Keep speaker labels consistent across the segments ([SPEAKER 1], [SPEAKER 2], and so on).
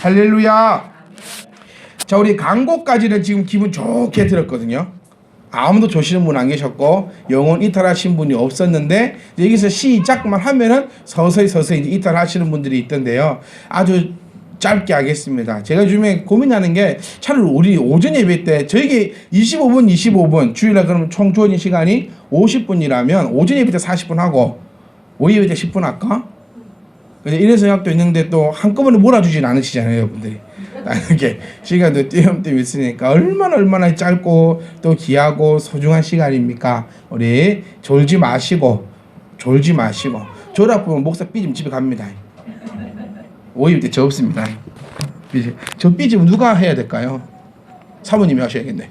[SPEAKER 1] 할렐루야. 자, 우리 광고까지는 지금 기분 좋게 들었거든요. 아무도 조시는 분 안 계셨고 영혼 이탈하신 분이 없었는데 여기서 시작만 하면은 서서히 이제 이탈하시는 분들이 있던데요. 아주 짧게 하겠습니다. 제가 요즘에 고민하는 게 차라리 우리 오전 예배 때 저에게 25분 주일날 그러면 총 주어진 시간이 50분이라면 오전 예배 때 40분 하고 오후 예배 때 10분 할까? 이런 생각도 있는데 또 한꺼번에 몰아주진 않으시잖아요, 여러분들이. 이렇게 시간도 띄엄띄엄 있으니까 얼마나 짧고 또 귀하고 소중한 시간입니까? 우리 졸지 마시고 졸아 보면 목사 삐지면 집에 갑니다. 오일 때 저 없습니다. 저 삐지면 누가 해야 될까요? 사모님이 하셔야겠네.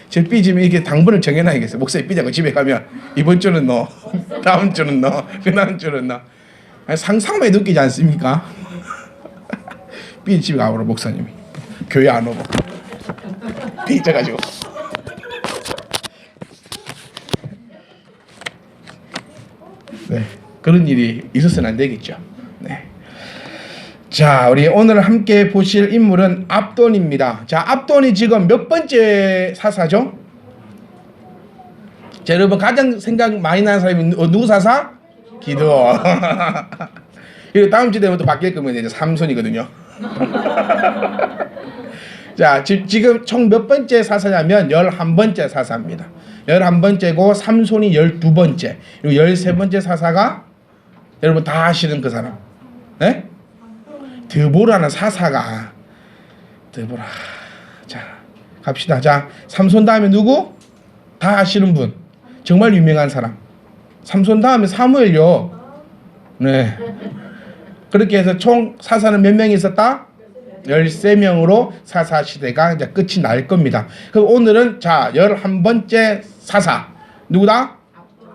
[SPEAKER 1] 저 삐지면 이렇게 당번을 정해놔야겠어요. 목사님 삐자고 집에 가면 이번 주는 너, 다음 주는 너, 그 다음 주는 너. 상상만 해도 웃기지 않습니까? 삐 집에 가보라 목사님이 교회 안 오고 삐져가지고. 네, 그런 일이 있어서는 안 되겠죠. 네. 자, 우리 오늘 함께 보실 인물은 압돈입니다. 자, 압돈이 지금 몇 번째 사사죠? 자, 여러분 가장 생각 많이 나는 사람이 누구 사사? 기드온. 이거 다음 주 되면 또 바뀔 거면 이제 삼손이거든요. 자, 지금 총 몇 번째 사사냐면 11번째 사사입니다. 11번째고 삼손이 12번째, 그리고 13번째 사사가 여러분 다 아시는 그 사람, 네? 드보라는 사사가 드보라. 자, 갑시다. 자, 삼손 다음에 누구? 다 아시는 분, 정말 유명한 사람. 삼손 다음에 사무엘요. 네. 그렇게 해서 총 사사는 몇 명이 있었다? 13명으로 사사 시대가 이제 끝이 날 겁니다. 그럼 오늘은 자, 11번째 사사. 누구다?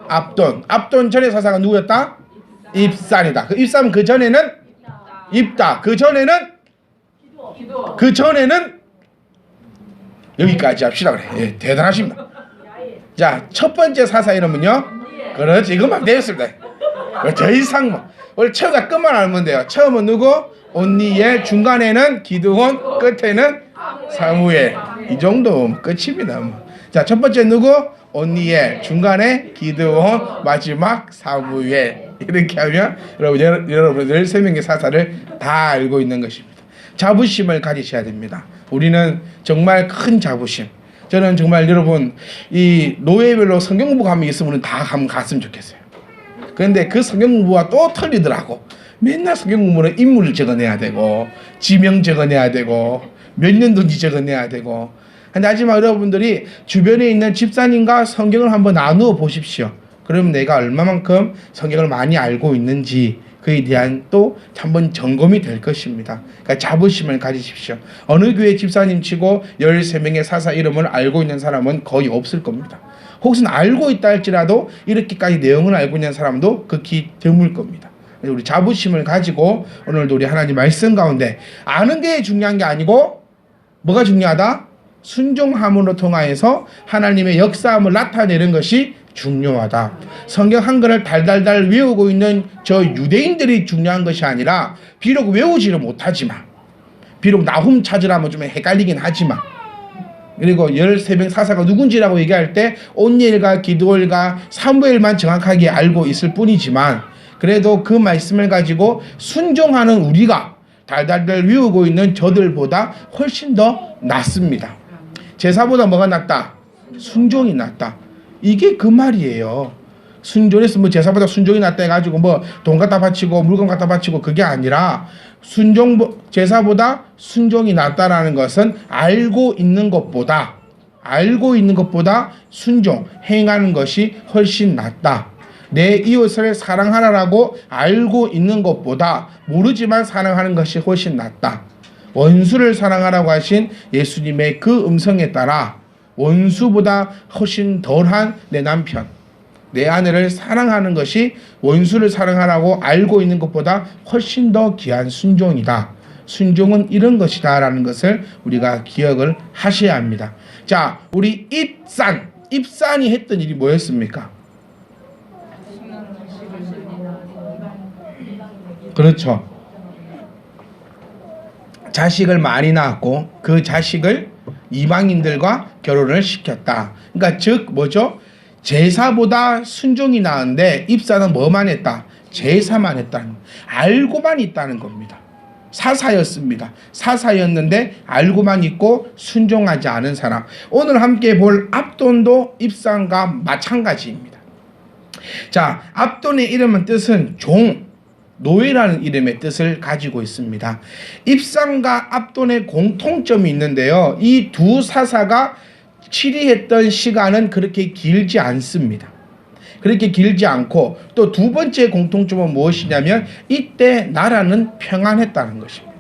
[SPEAKER 1] 압돈. 압돈 전에 사사가 누구였다? 입산이다. 그 입산 그 전에는 입다. 그 전에는 여기까지 합시다. 그래. 예, 대단하십니다. 자, 첫 번째 사사 이름은요? 그렇지, 이것만 되었습니다. 더 이상 뭐 원래 처음에 끝만 알면 돼요. 처음은 누구? 온니엘, 중간에는 기드온, 끝에는 사무엘. 이 정도 끝입니다. 자, 첫 번째 누구? 온니엘, 중간에 기드온, 마지막 사무엘. 이렇게 하면 여러분 13명의 사사를 다 알고 있는 것입니다. 자부심을 가지셔야 됩니다. 우리는 정말 큰 자부심. 저는 정말 여러분 이 노예별로 성경 공부 가면 있으면 다 한번 갔으면 좋겠어요. 그런데 그 성경 공부가 또 틀리더라고. 맨날 성경 공부는 인물을 적어내야 되고 지명 적어내야 되고 몇 년도인지 적어내야 되고. 근데 하지만 여러분들이 주변에 있는 집사님과 성경을 한번 나누어 보십시오. 그러면 내가 얼마만큼 성경을 많이 알고 있는지 그에 대한 또 한번 점검이 될 것입니다. 그러니까 자부심을 가지십시오. 어느 교회 집사님 치고 13명의 사사 이름을 알고 있는 사람은 거의 없을 겁니다. 혹시 알고 있다 할지라도 이렇게까지 내용을 알고 있는 사람도 극히 드물 겁니다. 우리 자부심을 가지고 오늘도 우리 하나님 말씀 가운데 아는 게 중요한 게 아니고 뭐가 중요하다? 순종함으로 통하여서 하나님의 역사함을 나타내는 것이 중요하다. 성경 한글을 달달달 외우고 있는 저 유대인들이 중요한 것이 아니라 비록 외우지를 못하지만 비록 나훔 찾으라면 좀 헷갈리긴 하지만 그리고 13명 사사가 누군지라고 얘기할 때 온니엘과 기드온과 사무엘만 정확하게 알고 있을 뿐이지만 그래도 그 말씀을 가지고 순종하는 우리가 달달달 외우고 있는 저들보다 훨씬 더 낫습니다. 제사보다 뭐가 낫다? 순종이 낫다. 이게 그 말이에요. 순종해서 뭐 제사보다 순종이 낫다 해가지고 뭐 돈 갖다 바치고 물건 갖다 바치고 그게 아니라 제사보다 순종이 낫다라는 것은 알고 있는 것보다 순종, 행하는 것이 훨씬 낫다. 내 이웃을 사랑하라라고 알고 있는 것보다 모르지만 사랑하는 것이 훨씬 낫다. 원수를 사랑하라고 하신 예수님의 그 음성에 따라 원수보다 훨씬 덜한 내 남편, 내 아내를 사랑하는 것이 원수를 사랑하라고 알고 있는 것보다 훨씬 더 귀한 순종이다. 순종은 이런 것이다 라는 것을 우리가 기억을 하셔야 합니다. 자, 우리 입산이 했던 일이 뭐였습니까? 그렇죠. 자식을 많이 낳았고 그 자식을 이방인들과 결혼을 시켰다. 그러니까 즉 뭐죠? 제사보다 순종이 나은데 입사는 뭐만 했다? 제사만 했다는, 알고만 있다는 겁니다. 사사였습니다. 사사였는데 알고만 있고 순종하지 않은 사람. 오늘 함께 볼 압돈도 입상과 마찬가지입니다. 자, 압돈의 이름은 뜻은 종, 노예라는 이름의 뜻을 가지고 있습니다. 입상과 압돈의 공통점이 있는데요. 이 두 사사가 치리했던 시간은 그렇게 길지 않습니다. 그렇게 길지 않고 또 두 번째 공통점은 무엇이냐면 이때 나라는 평안했다는 것입니다.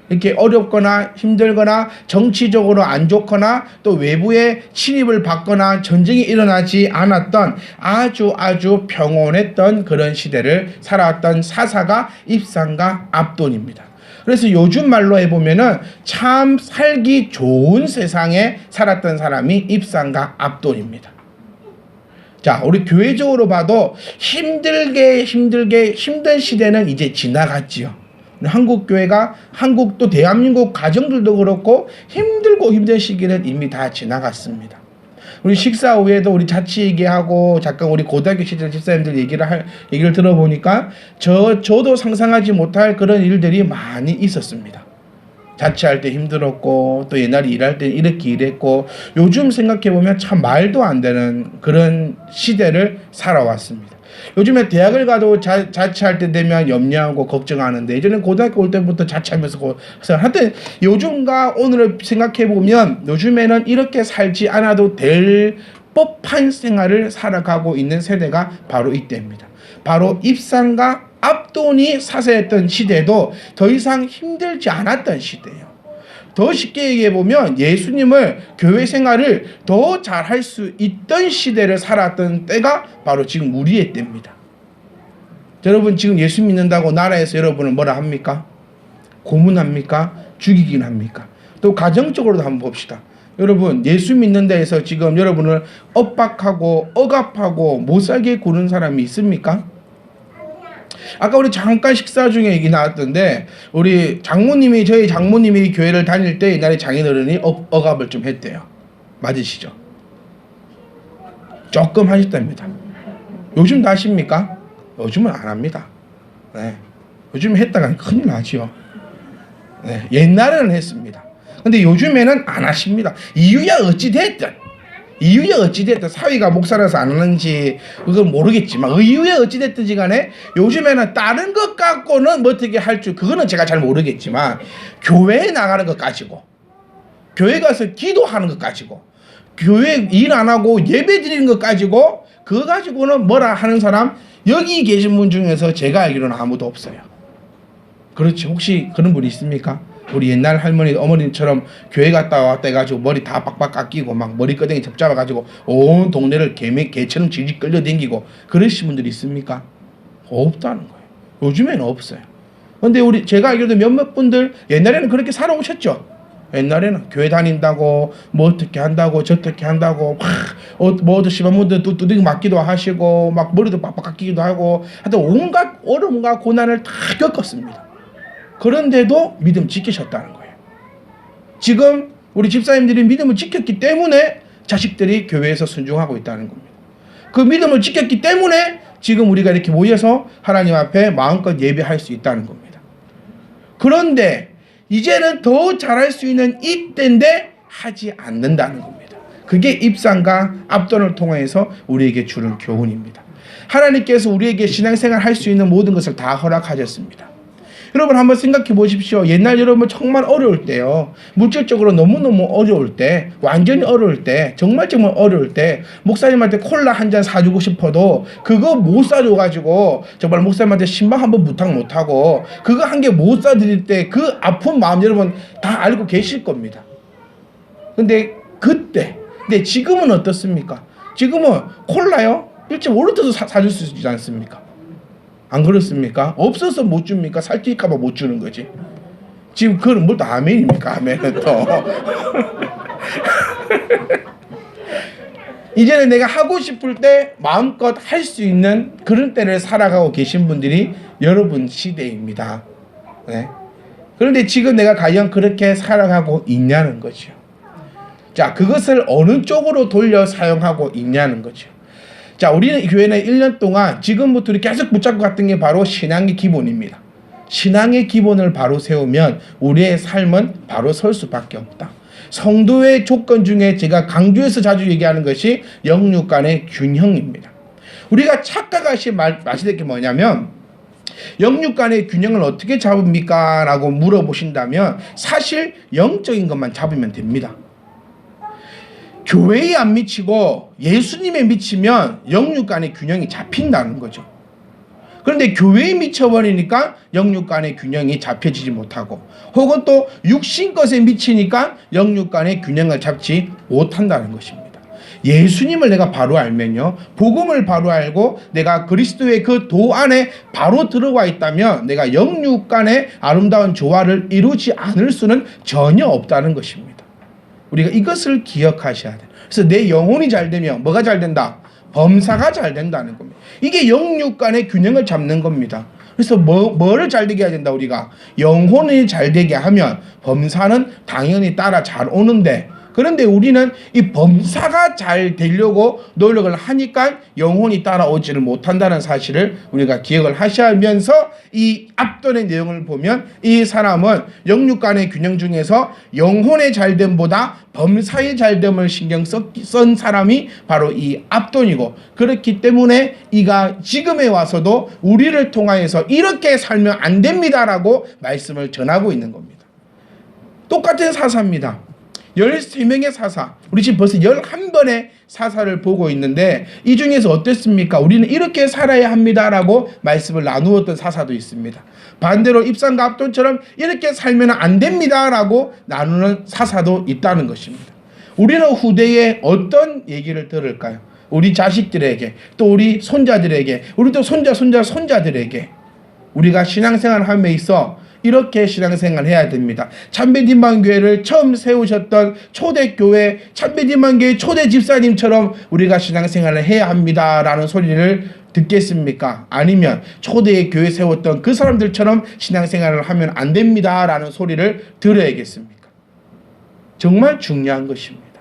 [SPEAKER 1] 이렇게 어렵거나 힘들거나 정치적으로 안 좋거나 또 외부의 침입을 받거나 전쟁이 일어나지 않았던 아주 평온했던 그런 시대를 살아왔던 사사가 입상과 압돈입니다. 그래서 요즘 말로 해보면은 참 살기 좋은 세상에 살았던 사람이 입상과 압돈입니다. 자, 우리 교회적으로 봐도 힘든 시대는 이제 지나갔지요. 한국 교회가, 한국도 대한민국 가정들도 그렇고 힘들고 힘든 시기는 이미 다 지나갔습니다. 우리 식사 후에도 우리 자취 얘기하고 잠깐 우리 고등학교 시절 집사님들 얘기를 들어보니까 저도 상상하지 못할 그런 일들이 많이 있었습니다. 자취할 때 힘들었고 또 옛날에 일할 때 이렇게 일했고 요즘 생각해보면 참 말도 안 되는 그런 시대를 살아왔습니다. 요즘에 대학을 가도 자취할 때 되면 염려하고 걱정하는데 예전에 고등학교 올 때부터 자취하면서 하여튼 요즘과 오늘을 생각해보면 요즘에는 이렇게 살지 않아도 될 법한 생활을 살아가고 있는 세대가 바로 이때입니다. 바로 입상과 압돈이 사사했던 시대도 더 이상 힘들지 않았던 시대예요. 더 쉽게 얘기해보면 예수님을 교회 생활을 더 잘할 수 있던 시대를 살았던 때가 바로 지금 우리의 때입니다. 여러분 지금 예수 믿는다고 나라에서 여러분을 뭐라 합니까? 고문합니까? 죽이긴 합니까? 또 가정적으로도 한번 봅시다. 여러분 예수 믿는 데에서 지금 여러분을 억압하고 못 살게 구는 사람이 있습니까? 아까 우리 잠깐 식사 중에 얘기 나왔던데 저희 장모님이 교회를 다닐 때 옛날에 장인어른이 억압을 좀 했대요. 맞으시죠? 조금 하셨답니다. 요즘도 하십니까? 요즘은 안 합니다. 네. 요즘 했다가 큰일 나지요. 네. 옛날에는 했습니다. 근데 요즘에는 안 하십니다. 이유야 어찌됐든 사위가 목사라서 안 하는지 그건 모르겠지만 이유야 어찌됐든지 간에 요즘에는 다른 것 갖고는 뭐 어떻게 할 줄 그거는 제가 잘 모르겠지만 교회에 나가는 것 가지고 교회 가서 기도하는 것 가지고 교회 일 안 하고 예배 드리는 것 가지고 그거 가지고는 뭐라 하는 사람 여기 계신 분 중에서 제가 알기로는 아무도 없어요. 그렇지, 혹시 그런 분 있습니까? 우리 옛날 할머니 어머니처럼 교회 갔다 왔다 해가지고 머리 다 빡빡 깎이고 막 머리끄댕이 접잡아가지고 온 동네를 개처럼 질질 끌려댕기고 그러신 분들이 있습니까? 없다는 거예요. 요즘에는 없어요. 근데 제가 알기로도 몇몇 분들 옛날에는 그렇게 살아오셨죠. 옛날에는 교회 다닌다고 뭐 어떻게 한다고 저떻게 한다고 뭐 어떻게 시바분들 두드기 맞기도 하시고 막 머리도 빡빡 깎이기도 하고 하여튼 온갖 어려움과 고난을 다 겪었습니다. 그런데도 믿음 지키셨다는 거예요. 지금 우리 집사님들이 믿음을 지켰기 때문에 자식들이 교회에서 순종하고 있다는 겁니다. 그 믿음을 지켰기 때문에 지금 우리가 이렇게 모여서 하나님 앞에 마음껏 예배할 수 있다는 겁니다. 그런데 이제는 더 잘할 수 있는 이때인데 하지 않는다는 겁니다. 그게 입상과 압돈을 통해서 우리에게 주는 교훈입니다. 하나님께서 우리에게 신앙생활 할 수 있는 모든 것을 다 허락하셨습니다. 여러분 한번 생각해 보십시오. 옛날 여러분 정말 어려울 때요. 물질적으로 너무너무 어려울 때, 완전히 어려울 때, 정말 어려울 때 목사님한테 콜라 한 잔 사주고 싶어도 그거 못 사줘가지고 정말 목사님한테 신방 한번 부탁 못하고 그거 한 개 못 사드릴 때 그 아픈 마음 여러분 다 알고 계실 겁니다. 근데 지금은 어떻습니까? 지금은 콜라요? 1.5리터도 사줄 수 있지 않습니까? 안 그렇습니까? 없어서 못 줍니까? 살찔까봐 못 주는 거지. 지금 그건 뭘 또 아멘입니까? 아멘은 또. 이제는 내가 하고 싶을 때 마음껏 할 수 있는 그런 때를 살아가고 계신 분들이 여러분 시대입니다. 네. 그런데 지금 내가 과연 그렇게 살아가고 있냐는 거죠. 자, 그것을 어느 쪽으로 돌려 사용하고 있냐는 거죠. 자, 우리는 교회는 1년 동안 지금부터 계속 붙잡고 갔던 게 바로 신앙의 기본입니다. 신앙의 기본을 바로 세우면 우리의 삶은 바로 설 수밖에 없다. 성도의 조건 중에 제가 강조해서 자주 얘기하는 것이 영육 간의 균형입니다. 우리가 착각하시 마실 게 뭐냐면 영육 간의 균형을 어떻게 잡습니까? 라고 물어보신다면 사실 영적인 것만 잡으면 됩니다. 교회에 안 미치고 예수님에 미치면 영육 간의 균형이 잡힌다는 거죠. 그런데 교회에 미쳐버리니까 영육 간의 균형이 잡혀지지 못하고 혹은 또 육신 것에 미치니까 영육 간의 균형을 잡지 못한다는 것입니다. 예수님을 내가 바로 알면요, 복음을 바로 알고 내가 그리스도의 그 도 안에 바로 들어와 있다면 내가 영육 간의 아름다운 조화를 이루지 않을 수는 전혀 없다는 것입니다. 우리가 이것을 기억하셔야 돼요. 그래서 내 영혼이 잘 되면 뭐가 잘 된다? 범사가 잘 된다는 겁니다. 이게 영육 간의 균형을 잡는 겁니다. 그래서 뭐를 잘 되게 해야 된다? 우리가 영혼이 잘 되게 하면 범사는 당연히 따라 잘 오는데, 그런데 우리는 이 범사가 잘 되려고 노력을 하니까 영혼이 따라오지를 못한다는 사실을 우리가 기억을 하시면서 이 앞돈의 내용을 보면 이 사람은 영육 간의 균형 중에서 영혼의 잘됨보다 범사의 잘됨을 신경 쓴 사람이 바로 이 앞돈이고, 그렇기 때문에 이가 지금에 와서도 우리를 통하여서 이렇게 살면 안 됩니다라고 말씀을 전하고 있는 겁니다. 똑같은 사사입니다. 13명의 사사, 우리 지금 벌써 11번의 사사를 보고 있는데 이 중에서 어땠습니까? 우리는 이렇게 살아야 합니다라고 말씀을 나누었던 사사도 있습니다. 반대로 입상과 압돈처럼 이렇게 살면 안 됩니다라고 나누는 사사도 있다는 것입니다. 우리는 후대에 어떤 얘기를 들을까요? 우리 자식들에게, 또 우리 손자들에게, 우리 또 손자들에게 우리가 신앙생활 함에 있어 이렇게 신앙생활 해야 됩니다. 참배디만교회를 처음 세우셨던 초대교회 참배디만교회 초대 집사님처럼 우리가 신앙생활을 해야 합니다라는 소리를 듣겠습니까? 아니면 초대의 교회 세웠던 그 사람들처럼 신앙생활을 하면 안 됩니다라는 소리를 들어야겠습니까? 정말 중요한 것입니다.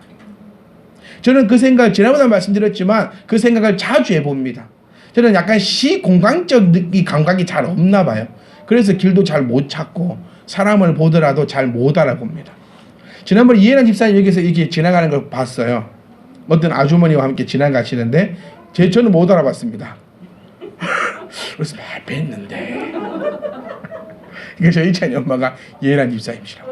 [SPEAKER 1] 저는 그 생각을 지난번에 말씀드렸지만 그 생각을 자주 해봅니다. 저는 약간 시공간적 감각이 잘 없나 봐요. 그래서 길도 잘 못 찾고 사람을 보더라도 잘 못 알아봅니다. 지난번에 이해란 집사님 여기서 이렇게 지나가는 걸 봤어요. 어떤 아주머니와 함께 지나가시는데 저는 못 알아봤습니다. 그래서 막 뵀는데 이게 저희 찬이 엄마가 이해란 집사님이시라고.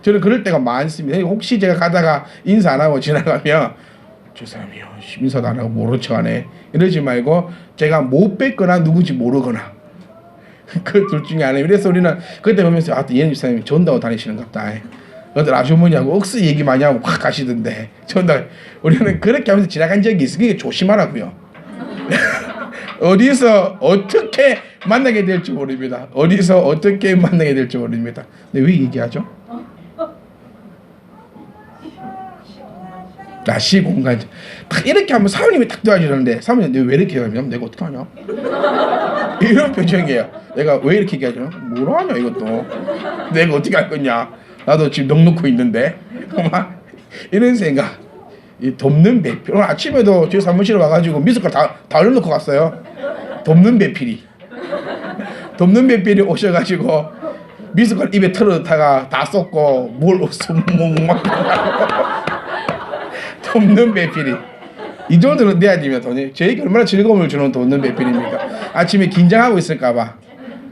[SPEAKER 1] 저는 그럴 때가 많습니다. 혹시 제가 가다가 인사 안 하고 지나가면 저 사람이요 인사도 안 하고 모른 척 하네 이러지 말고 제가 못 뵀거나 누군지 모르거나 그 둘 중에 하나. 그래서 우리는 그때 보면서 이해란 집사님이 전도하고 다니시는 것 같다. 어떤 아주머니하고 억수 얘기 많이 하고 확 가시던데 전도. 우리는 그렇게 하면서 지나간 적이 있으니까 조심하라고요. 어디서 어떻게 만나게 될지 모릅니다. 어디서 어떻게 만나게 될지 모릅니다. 근데 왜 얘기하죠? 시공간. 딱 이렇게 하면 사모님이 딱 도와주는데 사모님 내가 왜 이렇게 하면 내가 어떻게 하냐? 이런 표정이에요. 내가 왜 이렇게 얘기하죠? 뭐라 하냐 이것도. 내가 어떻게 할 거냐? 나도 지금 넉넉고 있는데. 막 이런 생각. 이 돕는 배필. 오늘 아침에도 저희 사무실에 와가지고 미숫가루 다 얼려놓고 갔어요. 돕는 배필이. 돕는 배필이 오셔가지고 미숫가루 입에 털어다가 다 쏟고 뭘 손목 막 돕는 배필이. 이 정도는 내야 되면 돈이 저에게 얼마나 즐거움을 주는 돕는 배필입니까? 아침에 긴장하고 있을까봐,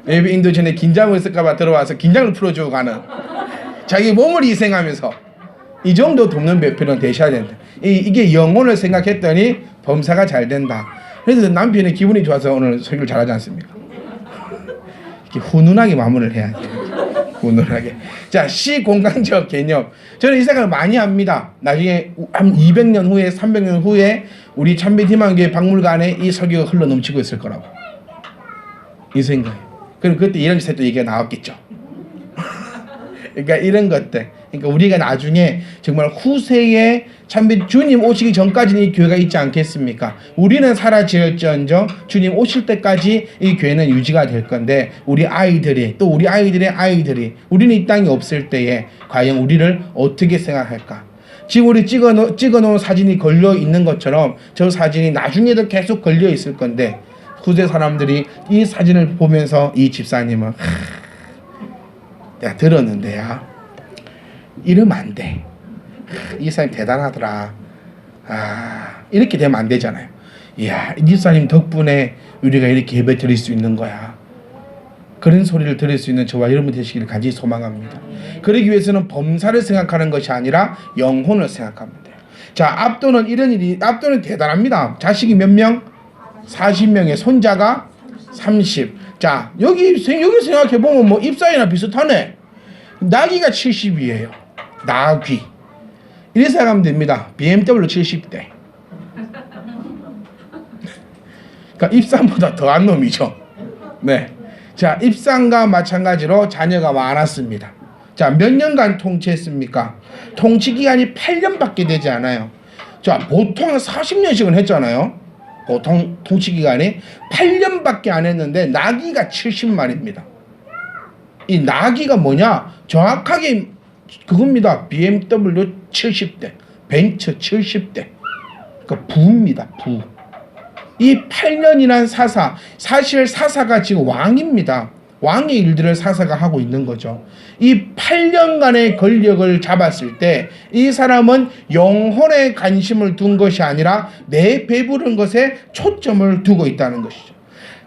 [SPEAKER 1] 예배 인도 전에 긴장하고 있을까봐 들어와서 긴장을 풀어주고 가는, 자기 몸을 희생하면서 이 정도 돕는 배필은 되셔야 된다. 이게 영혼을 생각했더니 범사가 잘 된다. 그래서 남편이 기분이 좋아서 오늘 설교를 잘하지 않습니까? 이렇게 훈훈하게 마무리를 해야 돼요. 훈훈하게. 자, 시공간적 개념. 저는 이 생각을 많이 합니다. 나중에 한 200년 후에 300년 후에 우리 참배희망교회 박물관에 이 설교가 흘러넘치고 있을 거라고. 이 생각이에요. 그럼 그때 이런 또 얘기가 나왔겠죠. 그러니까 이런 것들. 그러니까 우리가 나중에 정말 후세에 참 주님 오시기 전까지는 이 교회가 있지 않겠습니까? 우리는 사라질지언정 주님 오실 때까지 이 교회는 유지가 될 건데 우리 아이들이 또 우리 아이들의 아이들이 우리는 이 땅에 없을 때에 과연 우리를 어떻게 생각할까? 지금 우리 찍어놓은 사진이 걸려 있는 것처럼 저 사진이 나중에도 계속 걸려 있을 건데 후세 사람들이 이 사진을 보면서 이 집사님은 내가 들었는데야 이러면 안 돼. 이 사람이 대단하더라. 이렇게 되면 안 되잖아요. 이야, 이 집사님 덕분에 우리가 이렇게 예배 드릴 수 있는 거야. 그런 소리를 들을 수 있는 저와 여러분 되시기를 간절히 소망합니다. 그러기 위해서는 범사를 생각하는 것이 아니라 영혼을 생각하면 돼요. 자, 압도는 대단합니다. 자식이 몇 명? 40명에 손자가 30. 자, 여기 생각해보면 뭐 입사이나 비슷하네. 나귀가 70이에요. 나귀. 이렇게 생각하면 됩니다. BMW 70대. 그러니까 입산보다 더한 놈이죠. 네. 자, 입산과 마찬가지로 자녀가 많았습니다. 자, 몇 년간 통치했습니까? 통치 기간이 8년밖에 되지 않아요. 자, 보통 40년씩은 했잖아요. 보통 통치 기간이 8년밖에 안 했는데 나귀가 70마리입니다. 이 나귀가 뭐냐? 정확하게 그겁니다. BMW 70대, 벤츠 70대. 그러니까 부입니다. 부. 이 8년이란 사사, 사실 사사가 지금 왕입니다. 왕의 일들을 사사가 하고 있는 거죠. 이 8년간의 권력을 잡았을 때 이 사람은 영혼에 관심을 둔 것이 아니라 내 배부른 것에 초점을 두고 있다는 것이죠.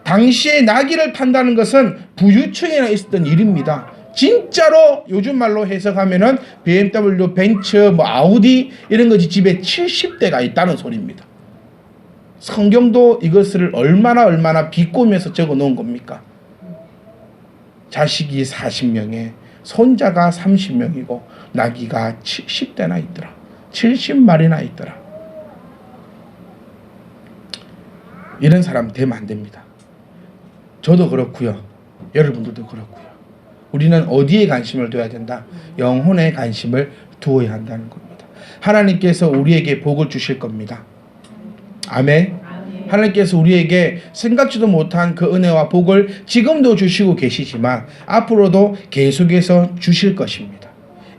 [SPEAKER 1] 당시에 나귀를 탄다는 것은 부유층에 있었던 일입니다. 진짜로 요즘 말로 해석하면은 BMW, 벤츠, 뭐 아우디 이런 것이 집에 70대가 있다는 소리입니다. 성경도 이것을 얼마나 비꼬면서 적어 놓은 겁니까? 자식이 40명에 손자가 30명이고 나귀가 70대나 있더라. 70마리나 있더라. 이런 사람 되면 안 됩니다. 저도 그렇고요. 여러분들도 그렇고요. 우리는 어디에 관심을 둬야 된다? 영혼에 관심을 두어야 한다는 겁니다. 하나님께서 우리에게 복을 주실 겁니다. 아멘. 하나님께서 우리에게 생각지도 못한 그 은혜와 복을 지금도 주시고 계시지만 앞으로도 계속해서 주실 것입니다.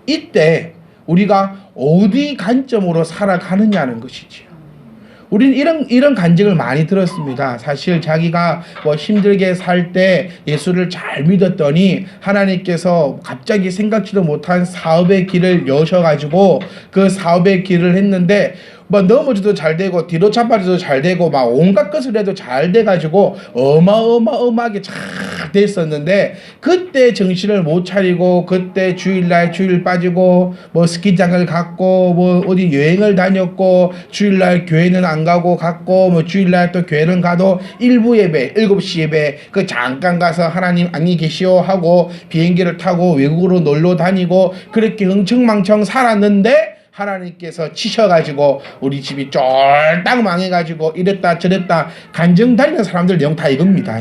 [SPEAKER 1] 이때 우리가 어디 관점으로 살아가느냐는 것이지요. 우리는 이런 간증을 많이 들었습니다. 사실 자기가 뭐 힘들게 살 때 예수를 잘 믿었더니 하나님께서 갑자기 생각지도 못한 사업의 길을 여셔가지고 그 사업의 길을 했는데 뭐 넘어져도 잘 되고 뒤로 자빠져도 잘 되고 막 온갖 것을 해도 잘 돼가지고 어마어마하게 잘 됐었는데 그때 정신을 못 차리고 그때 주일날 주일 빠지고 뭐 스키장을 갔고 뭐 어디 여행을 다녔고 주일날 교회는 안 가고 갔고 뭐 주일날 또 교회는 가도 일부 예배 7시 예배 그 잠깐 가서 하나님 안녕히 계시오 하고 비행기를 타고 외국으로 놀러 다니고 그렇게 흥청망청 살았는데 하나님께서 치셔가지고 우리 집이 쫄딱 망해가지고 이랬다 저랬다 간증 다니는 사람들 내용 다 이겁니다.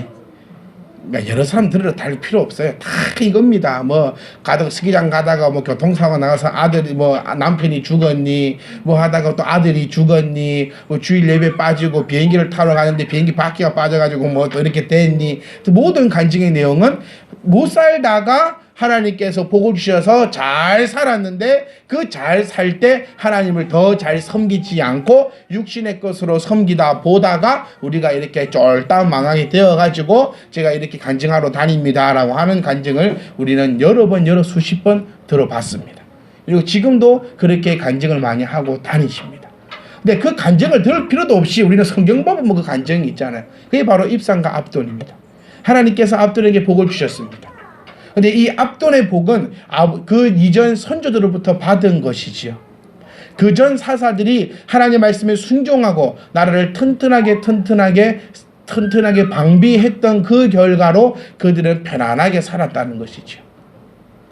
[SPEAKER 1] 그러니까 여러 사람 들으러 다닐 필요 없어요. 다 이겁니다. 뭐 가다가 스키장 가다가 뭐 교통사고 나가서 아들이 뭐 남편이 죽었니 뭐 하다가 또 아들이 죽었니 뭐 주일 예배 빠지고 비행기를 타러 가는데 비행기 바퀴가 빠져가지고 뭐 또 이렇게 됐니 모든 간증의 내용은 못 살다가 하나님께서 복을 주셔서 잘 살았는데 그 잘 살 때 하나님을 더 잘 섬기지 않고 육신의 것으로 섬기다 보다가 우리가 이렇게 쫄딱 망하게 되어가지고 제가 이렇게 간증하러 다닙니다 라고 하는 간증을 우리는 여러 수십 번 들어봤습니다. 그리고 지금도 그렇게 간증을 많이 하고 다니십니다. 근데 그 간증을 들을 필요도 없이 우리는 성경 보면 그 간증이 있잖아요. 그게 바로 입산과 압돈입니다. 하나님께서 압돈에게 복을 주셨습니다. 근데 이 압돈의 복은 그 이전 선조들로부터 받은 것이지요. 그 전 사사들이 하나님의 말씀에 순종하고 나라를 튼튼하게 방비했던 그 결과로 그들은 편안하게 살았다는 것이지요.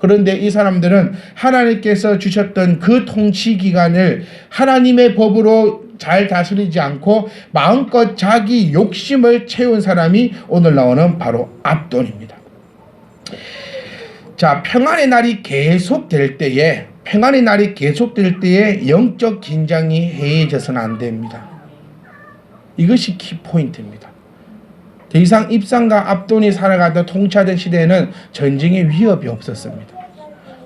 [SPEAKER 1] 그런데 이 사람들은 하나님께서 주셨던 그 통치 기간을 하나님의 법으로 잘 다스리지 않고 마음껏 자기 욕심을 채운 사람이 오늘 나오는 바로 압돈입니다. 자, 평안의 날이 계속될 때에 평안의 날이 계속될 때에 영적 긴장이 해이해져서는 안 됩니다. 이것이 키포인트입니다. 더 이상 입상과 압돈이 살아가던 통치하던 시대에는 전쟁의 위협이 없었습니다.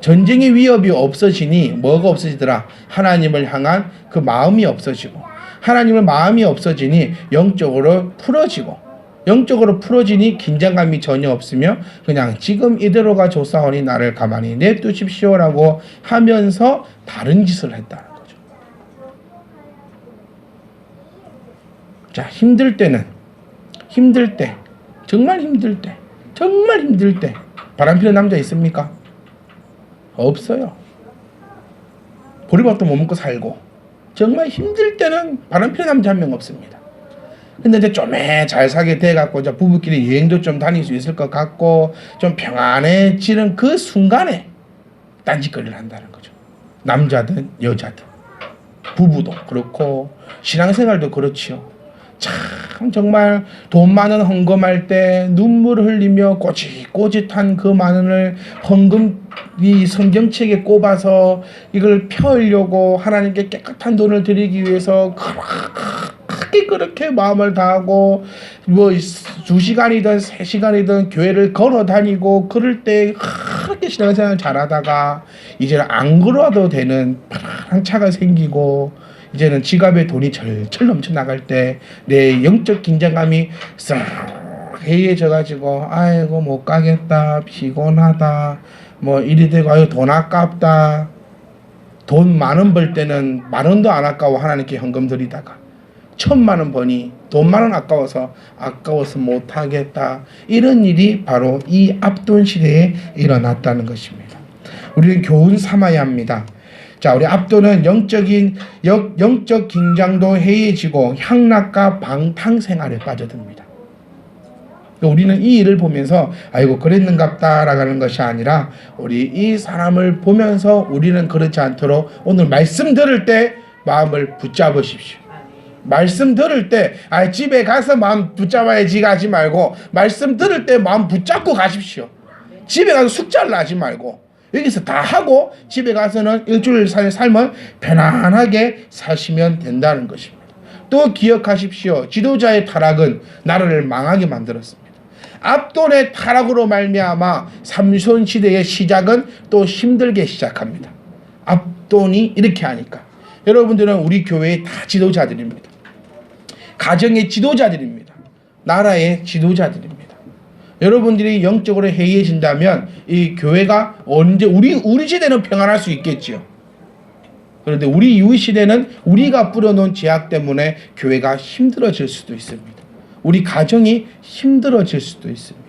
[SPEAKER 1] 전쟁의 위협이 없어지니 뭐가 없어지더라? 하나님을 향한 그 마음이 없어지고, 하나님의 마음이 없어지니 영적으로 풀어지니 긴장감이 전혀 없으며 그냥 지금 이대로가 좋사오니 나를 가만히 내두십시오라고 하면서 다른 짓을 했다는 거죠. 자, 정말 힘들 때 바람피는 남자 있습니까? 없어요. 보리밥도 못 먹고 살고 정말 힘들 때는 바람피는 남자 한 명 없습니다. 근데 이제 좀 잘 사게 돼갖고 이제 부부끼리 여행도 좀 다닐 수 있을 것 같고 좀 평안해지는 그 순간에 딴짓거리를 한다는 거죠. 남자든 여자든 부부도 그렇고 신앙생활도 그렇지요. 참 정말 돈 많은 헌금할 때 눈물을 흘리며 꼬짓꼬짓한 그 많은 헌금이 성경책에 꼽아서 이걸 펴려고 하나님께 깨끗한 돈을 드리기 위해서 그렇게 마음을 다하고 뭐 2시간이든 3시간이든 교회를 걸어 다니고 그럴 때 그렇게 신앙생활을 잘하다가 이제는 안 걸어도 되는 파란 차가 생기고 이제는 지갑에 돈이 절철 넘쳐나갈 때 내 영적 긴장감이 싹 해이해져가지고 아이고 못 가겠다, 피곤하다, 뭐 이리 되고 아이고 돈 아깝다. 돈 만원 벌 때는 만원도 안 아까워 하나님께 헌금 드리다가 1,000만원 버니 돈 만원 아까워서 못하겠다. 이런 일이 바로 이 압돈 시대에 일어났다는 것입니다. 우리는 교훈 삼아야 합니다. 자, 우리 압돈은 영적 긴장도 해이해지고 향락과 방탕 생활에 빠져듭니다. 우리는 이 일을 보면서 아이고 그랬는갑다라고 하는 것이 아니라 우리 이 사람을 보면서 우리는 그렇지 않도록 오늘 말씀 들을 때 마음을 붙잡으십시오. 말씀 들을 때 집에 가서 마음 붙잡아야지 가지 말고 말씀 들을 때 마음 붙잡고 가십시오. 집에 가서 숙제를 하지 말고 여기서 다 하고 집에 가서는 일주일 삶을 편안하게 사시면 된다는 것입니다. 또 기억하십시오. 지도자의 타락은 나라를 망하게 만들었습니다. 압돈의 타락으로 말미암아 삼손 시대의 시작은 또 힘들게 시작합니다. 압돈이 이렇게 하니까. 여러분들은 우리 교회의 다 지도자들입니다. 가정의 지도자들입니다. 나라의 지도자들입니다. 여러분들이 영적으로 해이해진다면 이 교회가 언제 우리 시대는 평안할 수 있겠지요. 그런데 우리 이후 시대는 우리가 뿌려놓은 죄악 때문에 교회가 힘들어질 수도 있습니다. 우리 가정이 힘들어질 수도 있습니다.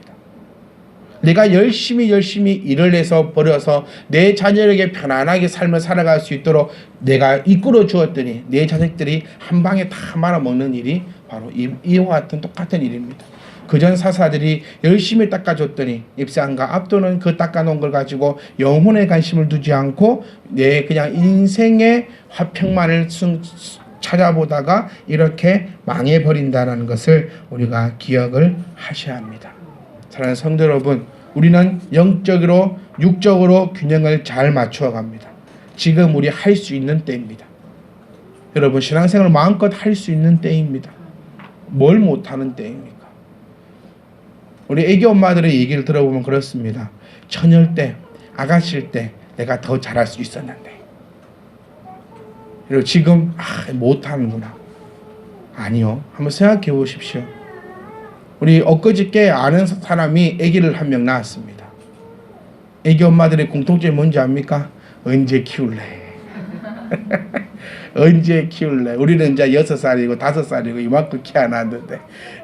[SPEAKER 1] 내가 열심히 일을 해서 벌여서 내 자녀에게 편안하게 삶을 살아갈 수 있도록 내가 이끌어 주었더니 내 자식들이 한 방에 다 말아먹는 일이 바로 이와 같은 똑같은 일입니다. 그전 사사들이 열심히 닦아줬더니 입상과 압돈은 그 닦아놓은 걸 가지고 영혼에 관심을 두지 않고 내 그냥 인생의 화평만을 찾아보다가 이렇게 망해버린다는 것을 우리가 기억을 하셔야 합니다. 사랑하는 성도 여러분, 우리는 영적으로 육적으로 균형을 잘 맞추어 갑니다. 지금 우리 할 수 있는 때입니다. 여러분 신앙생활을 마음껏 할 수 있는 때입니다. 뭘 못하는 때입니까? 우리 애기 엄마들의 얘기를 들어보면 그렇습니다. 처녀일 때, 아가씨일 때 내가 더 잘할 수 있었는데 그리고 지금 못하는구나. 아니요. 한번 생각해 보십시오. 우리 엊그저께 아는 사람이 아기를 한 명 낳았습니다. 아기 엄마들의 공통점이 뭔지 압니까? 언제 키울래? 언제 키울래? 우리는 이제 6살이고 5살이고 이만큼 키 안 왔는데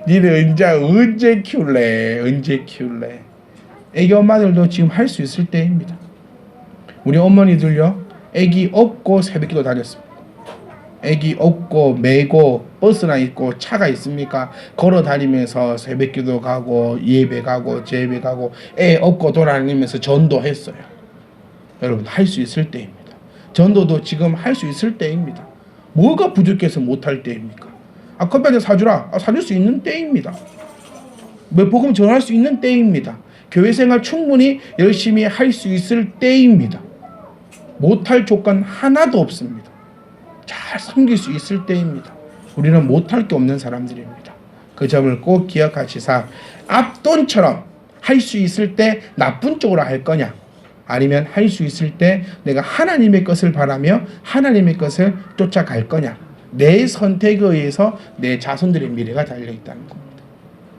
[SPEAKER 1] 니는 언제 키울래? 언제 키울래? 아기 엄마들도 지금 할 수 있을 때입니다. 우리 어머니들요, 아기 업고 새벽기도 다녔습니다. 아기 업고 메고 버스나 있고 차가 있습니까? 걸어 다니면서 새벽기도 가고 예배 가고 제배 가고 애 업고 돌아다니면서 전도했어요. 여러분 할 수 있을 때입니다. 전도도 지금 할 수 있을 때입니다. 뭐가 부족해서 못할 때입니까? 커피 한잔 사주라. 사줄 수 있는 때입니다. 복음 전할 수 있는 때입니다. 교회생활 충분히 열심히 할 수 있을 때입니다. 못할 조건 하나도 없습니다. 잘 섬길 수 있을 때입니다. 우리는 못할 게 없는 사람들입니다. 그 점을 꼭 기억하시사 압돈처럼 할 수 있을 때 나쁜 쪽으로 할 거냐, 아니면 할 수 있을 때 내가 하나님의 것을 바라며 하나님의 것을 쫓아갈 거냐, 내 선택에 의해서 내 자손들의 미래가 달려있다는 겁니다.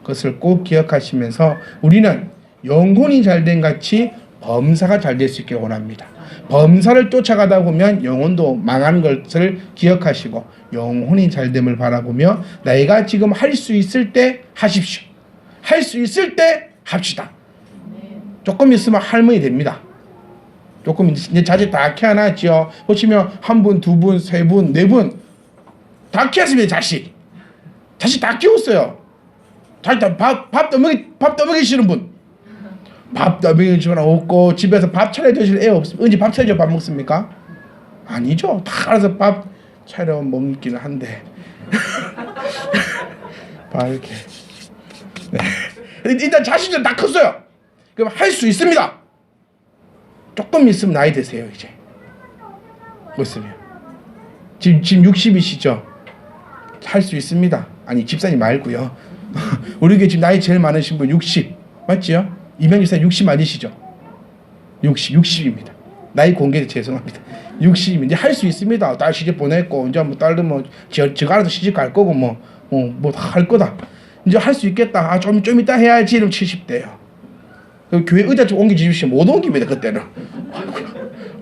[SPEAKER 1] 그것을 꼭 기억하시면서 우리는 영혼이 잘된 같이 범사가 잘 될 수 있기를 원합니다. 범사를 쫓아가다 보면 영혼도 망하는 것을 기억하시고 영혼이 잘됨을 바라보며 내가 지금 할 수 있을 때 하십시오. 할 수 있을 때 합시다. 조금 있으면 할머니 됩니다. 조금 이제 자식 다 키워놨죠. 보시면 한 분, 두 분, 세 분, 네 분 다 키웠습니다. 자식 다 키웠어요. 밥 떠먹이시는 분, 밥 떠먹이시는 분 없고, 집에서 밥 차려 드실 애 없으면 언제 밥 차려 밥 먹습니까? 아니죠. 다 알아서 밥 차려 먹기는 한데 밥 이렇게. 네. 일단 자식들 다 컸어요. 그럼 할 수 있습니다. 조금 있으면 나이 드세요. 이제 무슨요? 지금 60이시죠? 할 수 있습니다. 아니 집사님 말고요. 우리 교회 지금 나이 제일 많으신 분 60 맞지요? 이명희 집사님 60 맞으시죠? 60입니다. 나이 공개돼 죄송합니다. 60이면 이제 할 수 있습니다. 딸 시집 보냈고 이제 뭐 딸도 뭐 저 알아서 시집 갈 거고 뭐 다 할 거다. 이제 할 수 있겠다. 좀 이따 해야지. 이러면 70대요. 교회 의자 좀 옮겨주십시오. 못 옮깁니다. 그때는.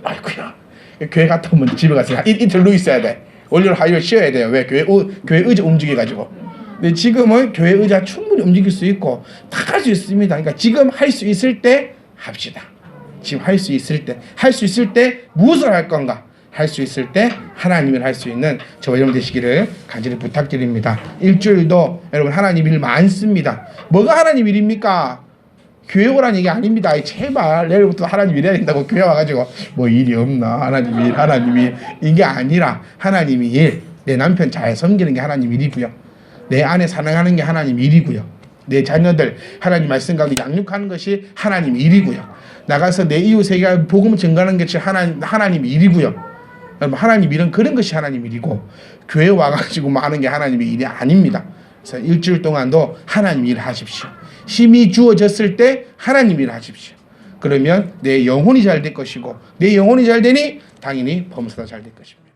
[SPEAKER 1] 아이고야. 교회 갔다 오면 집에 가서 이틀 누워 있어야 돼. 월요일 화요일 쉬어야 돼요. 왜? 교회 의자 움직여가지고. 근데 지금은 교회 의자 충분히 움직일 수 있고 다 할 수 있습니다. 그러니까 지금 할 수 있을 때 합시다. 지금 할 수 있을 때 무엇을 할 건가? 할 수 있을 때 하나님을 할 수 있는 저와 여러분 되시기를 간절히 부탁드립니다. 일주일도 여러분 하나님 일 많습니다. 뭐가 하나님 일입니까? 교회 오라는 얘기 아닙니다. 제발 내일부터 하나님 일해야 된다고 교회 와가지고 뭐 일이 없나, 하나님 일 이게 아니라 하나님이 일, 내 남편 잘 섬기는 게 하나님 일이고요, 내 아내 사랑하는 게 하나님 일이고요, 내 자녀들 하나님 말씀 가운데 양육하는 것이 하나님 일이고요, 나가서 내 이웃에게 복음을 전가하는 것이 하나님 일이고요. 하나님 일은 그런 것이 하나님 일이고, 교회 와가지고 뭐 하는 게 하나님의 일이 아닙니다. 그래서 일주일 동안도 하나님 일 하십시오. 힘이 주어졌을 때 하나님 일 하십시오. 그러면 내 영혼이 잘 될 것이고, 내 영혼이 잘 되니 당연히 범사도 잘 될 것입니다.